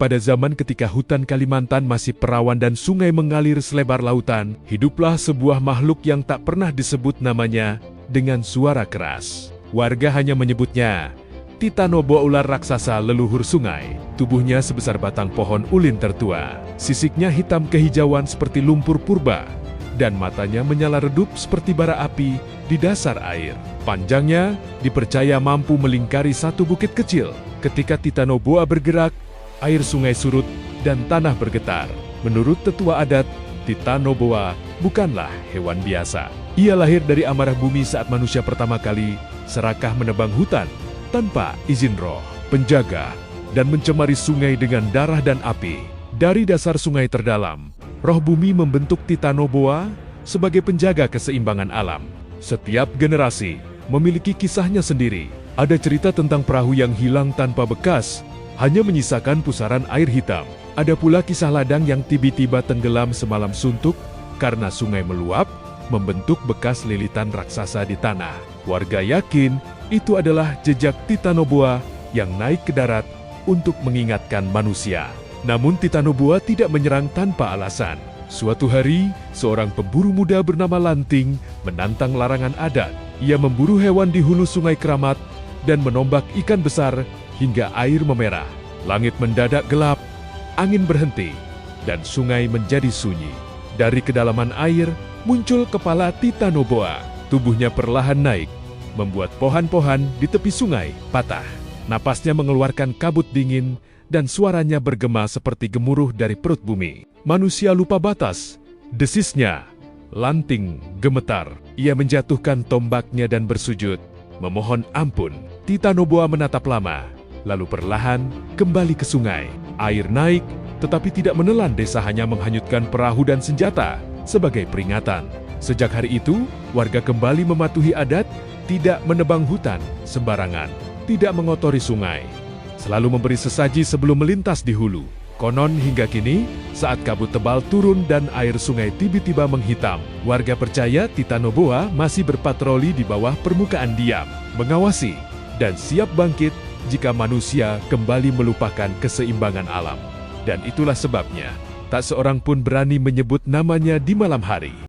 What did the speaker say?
Pada zaman ketika hutan Kalimantan masih perawan dan sungai mengalir selebar lautan, hiduplah sebuah makhluk yang tak pernah disebut namanya dengan suara keras. Warga hanya menyebutnya Titanoboa, ular raksasa leluhur sungai. Tubuhnya sebesar batang pohon ulin tertua. Sisiknya hitam kehijauan seperti lumpur purba, dan matanya menyala redup seperti bara api di dasar air. Panjangnya dipercaya mampu melingkari satu bukit kecil. Ketika Titanoboa bergerak, air sungai surut dan tanah bergetar. Menurut tetua adat, Titanoboa bukanlah hewan biasa. Ia lahir dari amarah bumi saat manusia pertama kali serakah menebang hutan tanpa izin roh penjaga dan mencemari sungai dengan darah dan api. Dari dasar sungai terdalam, roh bumi membentuk Titanoboa sebagai penjaga keseimbangan alam. Setiap generasi memiliki kisahnya sendiri. Ada cerita tentang perahu yang hilang tanpa bekas, hanya menyisakan pusaran air hitam. Ada pula kisah ladang yang tiba-tiba tenggelam semalam suntuk karena sungai meluap, membentuk bekas lilitan raksasa di tanah. Warga yakin itu adalah jejak Titanoboa yang naik ke darat untuk mengingatkan manusia. Namun Titanoboa tidak menyerang tanpa alasan. Suatu hari, seorang pemburu muda bernama Lanting menantang larangan adat. Ia memburu hewan di hulu sungai Keramat dan menombak ikan besar hingga air memerah. Langit mendadak gelap, angin berhenti, dan sungai menjadi sunyi. Dari kedalaman air, muncul kepala Titanoboa. Tubuhnya perlahan naik, membuat pohon-pohon di tepi sungai patah. Napasnya mengeluarkan kabut dingin, dan suaranya bergema seperti gemuruh dari perut bumi. Manusia lupa batas, desisnya. Lanting gemetar. Ia menjatuhkan tombaknya dan bersujud, memohon ampun. Titanoboa menatap lama, lalu perlahan kembali ke sungai. Air naik, tetapi tidak menelan desa, hanya menghanyutkan perahu dan senjata sebagai peringatan. Sejak hari itu, warga kembali mematuhi adat, tidak menebang hutan sembarangan, tidak mengotori sungai, selalu memberi sesaji sebelum melintas di hulu. Konon hingga kini, saat kabut tebal turun dan air sungai tiba-tiba menghitam, warga percaya Titanoboa masih berpatroli di bawah permukaan diam, mengawasi, dan siap bangkit jika manusia kembali melupakan keseimbangan alam. Dan itulah sebabnya, tak seorang pun berani menyebut namanya di malam hari.